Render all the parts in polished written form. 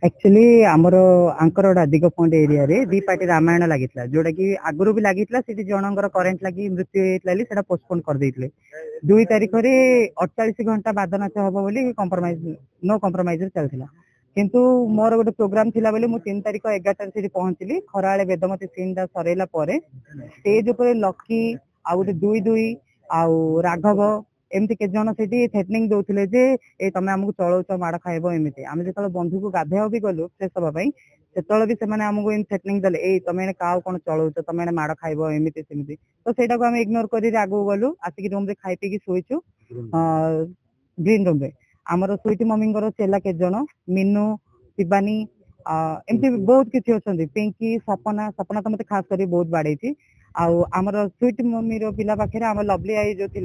actually आमर आंकरडा दिगपंड area रे दी party Ramayan लगी जोटा कि आगुरी भी लगी जनकर करेन्ट लगी मृत्यु होता पोस्टपोन कर देते 2 तारिख रे 48 घंटा बादनाच हम बोली कंप्रोमाइज नो कंप्रोमाइज चलता किंतु मोर गोटे प्रोग्राम थिला बोली मु 3 तारिख 11 से पहुंचली खराळे वेदमती सीन दा सरेला परे स्टेज ऊपर लकी आ गोटे दुई दुई आउ राघव एमती के जन से थ्रेटनिंग दौले जे ए तुम आमको चलौच माड़ खाइब एमती आम जो बंधु को गाधेया भी गलु फ्रेश हाँपाई से भी से आमको थ्रेटनिंग देले ए तुम क्या कौन चलौच तुम माड़ खाइब एमती सेमती तो सहीटा को आम इग्नोर कर आगू गलु आसिक रूम रे खाई पी शोचु ग्रीन रूम रे आमर स्वीटी मम्मी चेला के जन मीनू शिवानी एमती बहुत किसी अच्छा पिंकी सपना सपना तो मत खास कर बहुत बाड़े आमर स्वीट मम्मी रो पिला पाखे आम लवली आई जो थे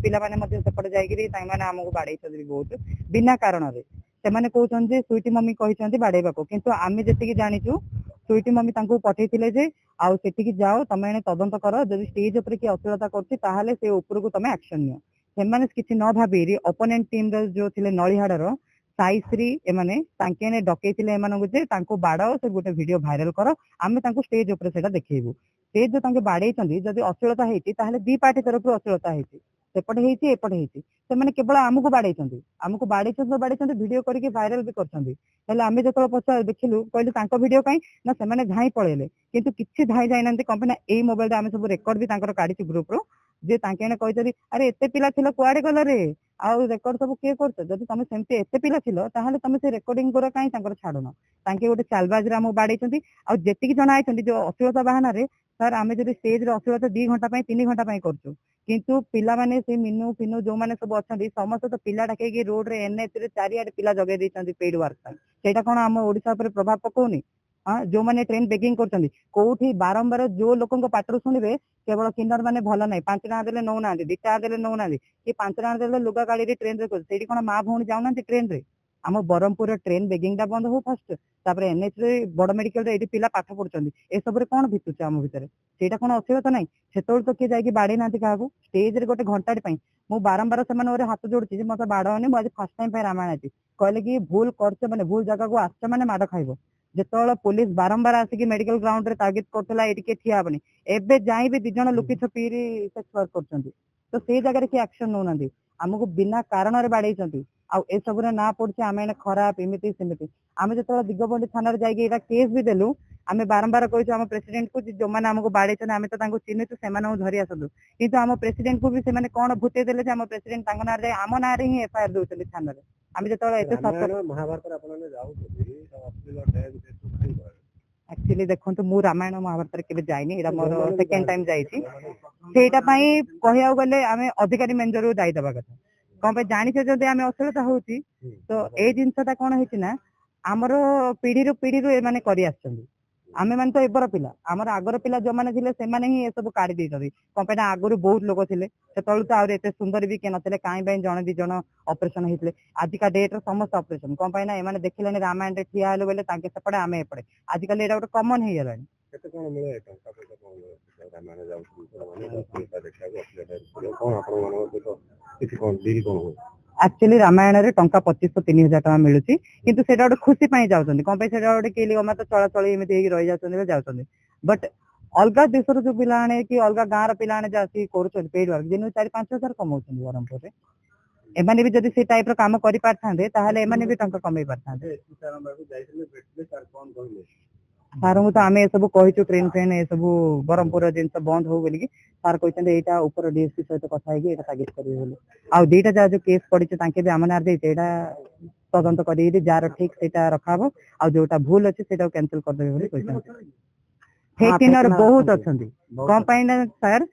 पिला माने सेपटे जाइए आमको बाड़े बहुत बिना कारण से कहते स्वीटी मम्मी कहते बाड़ेबा किंतु आम जी जाचु स्वीटी मम्मी पठे जे आउ से जाओ तुम तदंत कर जब स्टेज उपर किए अश्लीलता कर से उपरको तुम एक्शन नियो से किसी न भाभी ओपोनेंट टीम जो थे नलीहाड़ साईश्री एमाने डकई बाड़ से गोटे वीडियो भाइराल कर आम स्टेज उपर से देखेबू स्टेज जो बाड़े जदि अश्लीलता होती दी पार्टी तरफ अश्लीलता होती सेपटे होती एपटे होती से केवल आमको बाड़े बाड़े वीडियो करके भाइराल भी करम जो पचार देखिलु कहलु वीडियो कहीं ना से धाई पलैले किंतु किसी धाई जाना कम यही मोबाइल आम सब रेकर्ड भी काढ़ी ग्रुप रो जे कहते अरे एत पिला थिल कुआडे गल रे आउ रेकर्ड सब किए करछ जदि तुम सेमती एत पिला थिल ताहले तुम से रेकर्डिंग कर कहीं छाड़न तांके गोटे चालबाज आमको बाड़े आउ जेतिकी जन आइछन्ति जो अश्लीलता बाहाना रे सर आम जो स्टेज रे अश्लीलता 2 घंटा 3 घंटा करछु किंतु पिला माने से मिनू फिनू जो माने सब अच्छी समस्त तो पिला डाके रोड रे एनएच रे चारिआडे पिला जगै देइछन्ति पेड वर्क सेटा कोन आम ओडिशा पर प्रभाव पकोनी हाँ जो मैंने ट्रेन बेगिंग करोठी बारंबार जो लोक पाटर शुणे केवल किन्नर मैंने भल ना 5 टका देले नौना 2 टका देले नौना कि 5 टका देले लुगा गाड़ी ट्रेन रे कौन माँ भौणी जाऊना ट्रेन रे आम ब्रह्मपुर ट्रेन बेगिंग बंद हो फास्ट तापर एनएच रे बड़ मेडिकल रे पिला पाठ पढ़ुଛନ୍ତି ए सब रे कौन भितुचे आम भितर सेटा कौन अश्लीलता ना से तो किए जाकि बाड़े ना क्या स्टेज रे गोटे घंटा मु बारंबार से हाथ जोड़ी मत बाड़नी मुझे फास्ट टाइम रामायण आई कहले कि भूल कर मैंने भूल जगह को आस मैंने माड़ खाइब जो पुलिस बारंबार आसिक मेडिकल ग्राउंड रे टार्गेट करथला एटी के ठिया बनी एबे जाई भी 2 जण लुकी छपी सेक्स वर्क करछन्ती तो से जगह रे की एक्शन नौ नंदी हमको बिना कारण रे बाड़ेछन्ती आ ए सब रे ना पड़छे आमे खराब एमिति सेमिति आमे जतला दिगबंडी थाना रे जाई एटा केस भी देलु आमे बारंबार कहछु हम प्रेसिडेंट को जो माने हमको बाड़ेछन आमे तो तांको चिन्हित सेमाने धरि आसदु किंतु हम प्रेसिडेंट को भी सेमाने कोन भूते देले जे हम प्रेसिडेंट तांको ना रे आम ना रे ही एफआईआर दोछन्ती थाना रे आमे जतला एते सत्य महाभारत आपने जाउछथि अश्लील एक्चुअली देखो मु रामायण महाभारत केवे जाइनी एटा मोर सेकंड टाइम जाइछि सेटा पई कहया गले आमे अधिकारी मेंजर जाई दबा कथा कौन पे जानी से जदि आमे अश्लीलता होउची तो ए जिनसटा कोन हेछि ना हमर पीढ़ी रो ए माने करि आछछन्ती आमे मान तो एबर पिला हमर आगर पिला जो माने थिले से माने ही ए सब काढी देइछन्ती कौन पे ना आगरु बहुत लोग थिले से तळु तो आउर एते सुंदर भी के नथिले काई बाई जण दि जण ऑपरेशन हेतले आजिका डेट रो समस्त ऑपरेशन कौन पे ना ए माने देखिलेनी रामायण रे ठिया हेलो बेले ताके सेपडे आमे एपडे आजिकल एटा गोटे कॉमन हे गेलानी केते कोन मिले टंका पैसा कोन रामायण जाउछु माने पैसा देखा को कोन आपण मानो तो किछि कोन डील कोन हो एक्चुअली रामायण रे टंका 2500-3000 टका मिलुची किंतु सेटा गोटे खुशी पाई जाउछन्ती कौन पे सेटा गोटे केली गमा तो चलाचली एमिति हेकी रहि जाउछन्ती जाउछन्ती बट अलगा देशर जो पिला आने कि अलगा गाँव पिला आने जासी करूछन्ती पेड वर्क दिन 4-5 हजार कमाउछन्ती ब्रह्मपुर रे एमाने भी जदि से टाइप रो काम करि पारथांदे ताहाले एमाने भी टंका कमाई पारथांदे सार तो आम सब कहीचु ट्रेन फ्रेन ए सब ब्रह्मपुर जिन बंद हो बोलिकी सार कहते यहाँ ऊपर डीएसपी सहित कथा है तागिद करेंगे आ दुईटा जहाँ जो केस पड़ी भी आम ना देते तदंत कर जार ठीक से रखा आ जोटा भूल अच्छे से कैंसिल करदे किन्नर बहुत अच्छा कौन सर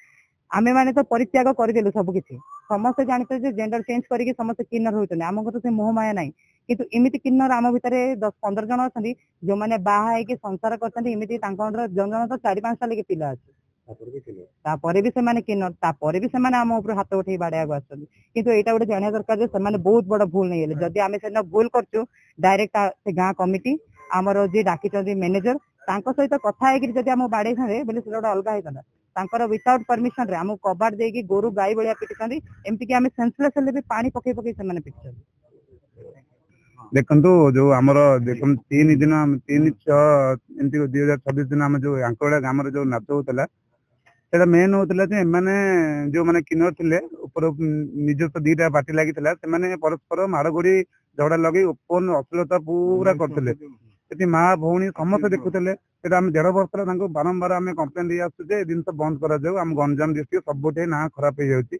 आमे माने तो परित्याग करदेलु सब किसी समस्त जानते जेंडर चेंज करके समस्त किन्नर होते आमको तो से मोहमाया ना किंतु इमिति किन्नर आम भितर 10-15 जन अच्छा जो मैंने बाहा संसार करमती जन जन तो 4-5टा लेके पिला अच्छे भी से किन्नर भी से आम ऊपर हाथ उठे बाड़िया आसुँच यहाँ गोटे जाना दरकार से बहुत बड़ भूल नहीं गले जदि आम से भूल करछु डायरेक्ट से गाँ कमिटी आमर जी डाकी मैनेजर सहित कथा है आम बाड़े थाने बोले से गोटे अलग होता तांकर विदाउट परमिशन रे हमको कबाट देकी गोरु गाई भलिया पिटिछन्ती एमती कि आमे सेंसलेस हेले भी पानी पकई पकई से माने पिटिछन्ती ଦେଖନ୍ତୁ ଯୋଉ ଆମର ଦେଖନ୍ତୁ 3 ଦିନ 3/6 ଏମିତି 2026 ଦିନ ଆମେ ଯୋଉ ଆଙ୍କରଡ଼ା ଗ୍ରାମରେ ଯୋଉ ନାଚ ହଉଥିଲା ସେଟା ମେନ୍ ହଉଥିଲା ଯେ ଏମାନେ ଯୋଉମାନେ କିନ୍ନର ଥିଲେ ଉପର ନିଜସ୍ୱ 2ଟା ପାର୍ଟି ଲାଗିଥିଲା ସେମାନେ ପରସ୍ପର ମାଡ଼ଗୋଡ଼ି ଝଗଡ଼ା ଲଗେଇ ଓପନ ଅଶ୍ଳୀଳତା ପୁରା କରୁଥିଲେ ସେଠି ମା ଭଉଣୀ ସମସ୍ତେ ଦେଖୁଥିଲେ ସେଟା ଆମେ 1.5 ବର୍ଷ ହେଲା ତାଙ୍କୁ ବାରମ୍ବାର ଆମେ କମ୍ପ୍ଲେନ୍ ଦେଇ ଆସୁଛୁ ଯେ ଏ ଜିନିଷ ବନ୍ଦ କରାଯାଉ ଆମ ଗଞ୍ଜାମ ଡିଷ୍ଟ୍ରିକ୍ଟ ସବୁଠି ନାଁ ଖରାପ ହେଇଯାଉଛି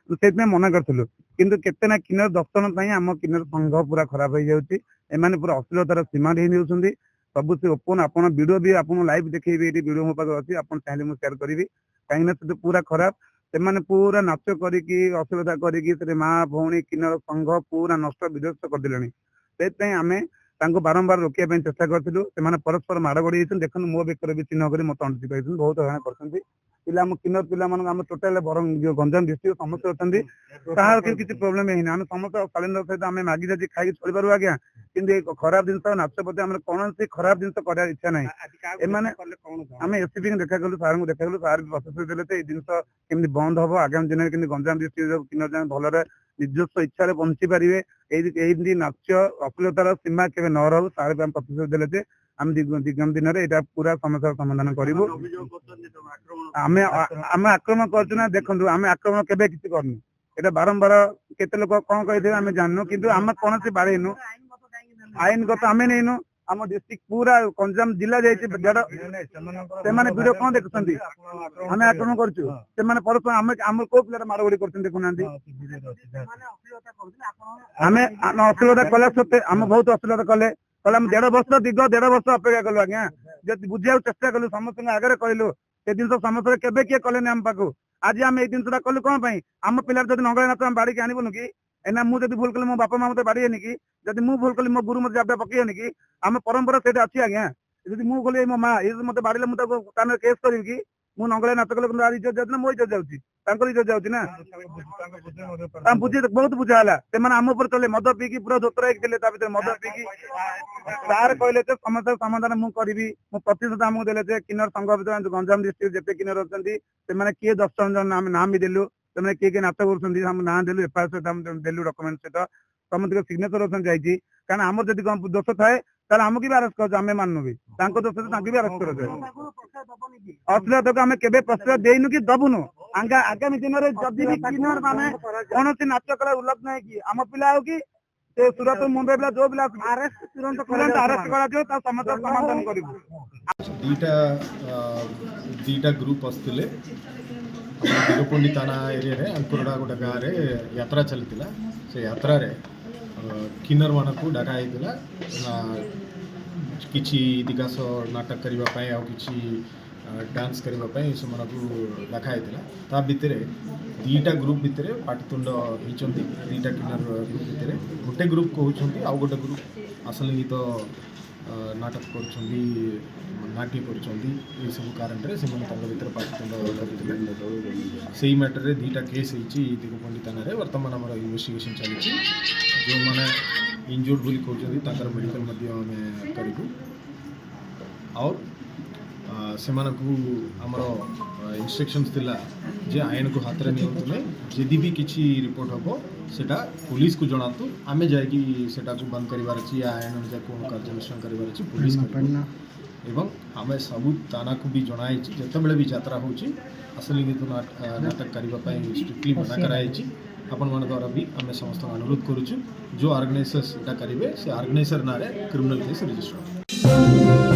ସେଥିପାଇଁ ମନା କରିଥିଲୁ କିନ୍ତୁ କେତେ ନା କିନ୍ନର ଦର୍ଶନ ପାଇଁ ଆମ କିନ୍ନର ସଂଘ ପୁରା ଖରାପ ହେଇଯାଉଛି ଏମାନେ ପୁରା ଅଶ୍ଳୀଳତାର ସୀମା ଦେଇ ନେଉଛନ୍ତି ସବୁ ସେ ଓପନ ଆପଣ ଭିଡ଼ିଓ ବି ଆପଣ ଲାଇଭ୍ ଦେଖେଇବି ଏଠି ଭିଡ଼ିଓ ମୋ ପାଖରେ ଅଛି ଆପଣ ଚାହିଁଲେ ମୁଁ ସେୟାର କରିବି କାହିଁକିନା ସେଠି ପୁରା ଖରାପ ସେମାନେ ପୁରା ନାଚ କରିକି ଅଶ୍ଳୀଳତା କରିକି ସେଠି ମା ଭଉଣୀ କିନ୍ନର ସଂଘ ପୁରା ନଷ୍ଟ ବିଧ୍ୱସ୍ତ କରିଦେଲେଣି ସେଥିପାଇଁ ଆମେ ତାଙ୍କୁ ବାରମ୍ବାର ରୋକିବା ପାଇଁ ଚେଷ୍ଟା କରିଥିଲୁ ସେମାନେ ପରସ୍ପର ମାଡ଼ଗୋଡ଼ି ହେଇଛନ୍ତି ଦେଖନ୍ତୁ ମୋ ବେକରେ ବି ଚିହ୍ନ କରି ମତେ ଅଣ୍ଟି ପାଇଛନ୍ତି ବହୁତ ହଇରାଣ କରିଛନ୍ତି ପିଲା ଆମ କିନ୍ନର ପିଲାମାନଙ୍କୁ ଆମ ଟୋଟାଲ ଗଞ୍ଜାମ ଡିଷ୍ଟ୍ରିକ୍ଟ ସମସ୍ତେ ଅଛନ୍ତି କାହାର କିଛି ପ୍ରୋବ୍ଲେମ ହେଇନି ଆମେ ସମସ୍ତେ ସ୍ୱାଧୀନତା ସହିତ ଆମେ ମାଗି ଯାଚି ଖାଇକି ଚଳିପାରୁ ଆଜ୍ଞା କିନ୍ତୁ ଏ ଖରାପ ଜିନିଷ ନାଚ ପ୍ରତି ଆମର କୌଣସି ଖରାପ ଜିନିଷ କରିବାର ଇଚ୍ଛା ନାହିଁ ଏମାନେ ଆମେ ଏସପି ଙ୍କୁ ଦେଖା କଲୁ ସାର୍ଙ୍କୁ ଦେଖା କଲୁ ସାର୍ ବି ପ୍ରତିଶ୍ରୁତି ଦେଲେ ଯେ ଏଇ ଜିନିଷ କେମିତି ବନ୍ଦ ହବ ଆଗାମୀ ଦିନରେ କେମିତି ଗଞ୍ଜାମ ଡିଷ୍ଟ୍ରିକ୍ଟ କିନ୍ନର ଜଣେ ଭଲରେ ନିଜସ୍ୱ ଇଚ୍ଛାରେ ବଞ୍ଚି ପାରିବେ ଏମିତି ନାଚ ଅଶ୍ଳୀଳତାର ସୀମା କେବେ ନ ରହୁ ସାର୍ ବି ଆମେ ପ୍ରତିଶ୍ରୁତି ଦେଲେ ଯେ ଆମେ ଆଗାମୀ ଦିନରେ ଏଇଟା ପୁରା ସମସ୍ୟାର ସମାଧାନ କରିବୁ ଆମେ ଆମେ ଆକ୍ରମଣ କରୁଛୁ ନା ଦେଖନ୍ତୁ ଆମେ ଆକ୍ରମଣ କେବେ କିଛି କରିନୁ ଏଇଟା ବାରମ୍ବାର କେତେ ଲୋକ କଣ କହିଥିବେ ଆମେ ଜାଣିନୁ କିନ୍ତୁ ଆମେ କୌଣସି ବାଡ଼େଇନୁ ଆଇନଗତ ଆମେ ନେଇନୁ ଆମ ଡିଷ୍ଟ୍ରିକ୍ଟ ପୁରା ଗଞ୍ଜାମ ଜିଲ୍ଲା ଯାଇଛି ସେମାନେ ଭିଡ଼ିଓ କଣ ଦେଖୁଛନ୍ତି ଆମେ ଆକ୍ରମଣ କରୁଛୁ ସେମାନେ ପରସ୍ପର ଆମେ ଆମର କୋଉ ପିଲାଟା ମାଡ଼ଗୋଡ଼ି କରୁଛନ୍ତି ଦେଖୁନାହାନ୍ତି ଆମେ ଅଶ୍ଳୀଳତା କଲେ ସତ୍ତ୍ୱେ ଆମେ ବହୁତ ଅଶ୍ଳୀଳତା କଲେ କହିଲେ ଆମେ 1.5 ବର୍ଷ 1.5 ବର୍ଷ ଅପେକ୍ଷା କଲୁ ଆଜ୍ଞା ଯଦି ବୁଝିବାକୁ ଚେଷ୍ଟା କଲୁ ସମସ୍ତଙ୍କ ଆଗରେ କହିଲୁ ସେ ଜିନିଷ ସମସ୍ତେ କେବେ କିଏ କଲେନି ଆମ ପାଖକୁ ଆଜି ଆମେ ଏଇ ଜିନିଷଟା କଲୁ କଣ ପାଇଁ ଆମ ପିଲାର ଯଦି ନଙ୍ଗଳା ନାଚ ଆମେ ବାଡ଼ିକି ଆଣିବୁନୁ କି ଏନା ମୁଁ ଯଦି ଭୁଲ କଲି ମୋ ବାପା ମା ମତେ ବାଡ଼ିବେନି କି ଯଦି ମୁଁ ଭୁଲ କଲି ମୋ ଗୁରୁ ମତେ ଜାବଡ଼ା ପକେଇବେନି କି ଆମ ପରମ୍ପରା ସେଇଟା ଅଛି ଆଜ୍ଞା ଯଦି ମୁଁ କଲି ମୋ ମା ଏ ମତେ ବାଡ଼ିଲେ ମୁଁ ତାକୁ ତାର କେସ୍ କରିବି କି ମୁଁ ନଙ୍ଗଳା ନାଚ କଲେ କିନ୍ତୁ ଇଜ୍ଜତ ଯାଉଛି ନା ମୋ ଇଜ୍ଜତ ଯାଉଛି ତାଙ୍କର ଇଜ୍ଜତ ଯାଉଛି ନା ବୁଝି ବହୁତ ବୁଝା ହେଲା ସେମାନେ ଆମ ଉପରେ ଚଲେ ମଦ ପିଇକି ପୁରା ଦୋତରା ହେଇକି ଥିଲେ ତା ଭିତରେ ମଦ ପିଇକି ସାର୍ କହିଲେ ଯେ ସମସ୍ୟାର ସମାଧାନ ମୁଁ କରିବି ମୁଁ ପ୍ରତିଶ୍ରୁତି ଆମକୁ ଦେଲେ ଯେ କିନ୍ନର ସଂଘ ଭିତରେ ଗଞ୍ଜାମ ଡିଷ୍ଟ୍ରିକ୍ଟ ଯେତେ କିନ୍ନର ଅଛନ୍ତି ସେମାନେ କିଏ 10 ଜଣ ଆମେ ନାଁ ବି ଦେଲୁ ସେମାନେ କିଏ କିଏ ନାଚ କରୁଛନ୍ତି ଆମେ ନାଁ ଦେଲୁ ଏଫଆଇଆର ସହିତ ଆମେ ଦେଲୁ ଡକ୍ୟୁମେଣ୍ଟ ସହିତ ସମସ୍ତଙ୍କ ସିଗ୍ନେଚର ଅଛନ୍ତି ଯାଇଛି କାରଣ ଆମର ଯଦି କଣ ଦୋଷ ଥାଏ ତାହେଲେ ଆମକୁ ବି ଆରେଷ୍ଟ କରାଯାଉ ଆମେ ମାନୁ ବି ତାଙ୍କ ଦୋଷ ତାଙ୍କୁ ବି ଆରେଷ୍ଟ କରାଯାଏ ଅଶ୍ଳୀଳତାକୁ ଆମେ କେବେ ପ୍ରଶ୍ରୟ ଦେଇନୁ କି ଦବୁନୁ ଆଗାମୀ ଦିନରେ ଯଦି ବି କିନ୍ନର ମାନେ କୌଣସି ନାଚ କଳା ଉଲ୍ଲଗ୍ନ ହେଇକି ଆମ ପିଲା ହଉ କି ସେ ସୁରତ ମୁମ୍ବାଇ ପିଲା ଯୋଉ ପିଲା ତୁରନ୍ତ ଆରେଷ୍ଟ କରାଯିବ ତା ସମସ୍ୟାର ସମାଧାନ କରିବୁ ଦୁଇଟା ଗ୍ରୁପ ଆସିଥିଲେ ଦିଗପଣ୍ଡି ଥାନା ଏରିଆରେ ଆଙ୍କରଡ଼ା ଗୋଟେ ଗାଁରେ ଯାତ୍ରା ଚାଲିଥିଲା ସେ ଯାତ୍ରାରେ କିନ୍ନର ମାନଙ୍କୁ ଡାକା ହେଇଥିଲା କିଛି ଇତିହାସ ନାଟକ କରିବା ପାଇଁ ଆଉ କିଛି ଡାନ୍ସ କରିବା ପାଇଁ ସେମାନଙ୍କୁ ଡାକା ହେଇଥିଲା ତା ଭିତରେ 2ଟା ଗ୍ରୁପ ଭିତରେ ପାଟିତୁଣ୍ଡ ହେଇଛନ୍ତି 2ଟା କିନ୍ନର ଗ୍ରୁପ ଭିତରେ ଗୋଟେ ଗ୍ରୁପ କହୁଛନ୍ତି ଆଉ ଗୋଟେ ଗ୍ରୁପ ଆସଲିଙ୍ଗିତ ନାଟକ କରୁଛନ୍ତି ନାଟ୍ୟ କରୁଛନ୍ତି ଏସବୁ କାରଣରେ ସେମାନେ ତାଙ୍କ ଭିତରେ ପାଟିତୁଣ୍ଡ କରିଥିଲେ ସେଇ ମ୍ୟାଟରରେ 2ଟା କେସ୍ ହେଇଛି ଦିଗପଣ୍ଡି ଥାନାରେ ବର୍ତ୍ତମାନ ଆମର ଇନଭେଷ୍ଟିଗେସନ୍ ଚାଲିଛି ଯେଉଁମାନେ ଇଞ୍ଜୁର୍ଡ ବୋଲି କହୁଛନ୍ତି ତାଙ୍କର ମେଡ଼ିକାଲ ମଧ୍ୟ ଆମେ କରିବୁ ଆଉ ସେମାନଙ୍କୁ ଆମର ଇନଷ୍ଟ୍ରକ୍ସନ୍ସ ଥିଲା ଯେ ଆଇନକୁ ହାତରେ ନିଅନ୍ତୁନି ଯଦି ବି କିଛି ରିପୋର୍ଟ ହେବ ସେଟା ପୁଲିସକୁ ଜଣାନ୍ତୁ ଆମେ ଯାଇକି ସେଟାକୁ ବନ୍ଦ କରିବାର ଅଛି ଆଇନ ଅନୁଯାୟୀ କ'ଣ କାର୍ଯ୍ୟାନୁଷ୍ଠାନ କରିବାର ଅଛି ପୁଲିସ କରିବ ଏବଂ ଆମେ ସବୁ ଥାନାକୁ ବି ଜଣାଇଛି ଯେତେବେଳେ ବି ଯାତ୍ରା ହେଉଛି ଆସଲିଙ୍ଗିତ ନାଟକ କରିବା ପାଇଁ ଷ୍ଟ୍ରିକ୍ଟଲି ମନା କରାଯାଇଛି ଆପଣମାନଙ୍କ ଦ୍ୱାରା ବି ଆମେ ସମସ୍ତଙ୍କୁ ଅନୁରୋଧ କରୁଛୁ ଯେଉଁ ଅର୍ଗାନାଇଜର୍ସ ଏଇଟା କରିବେ ସେ ଅର୍ଗାନାଇଜର ନାଁରେ କ୍ରିମିନାଲ କେସ୍ ରେଜିଷ୍ଟର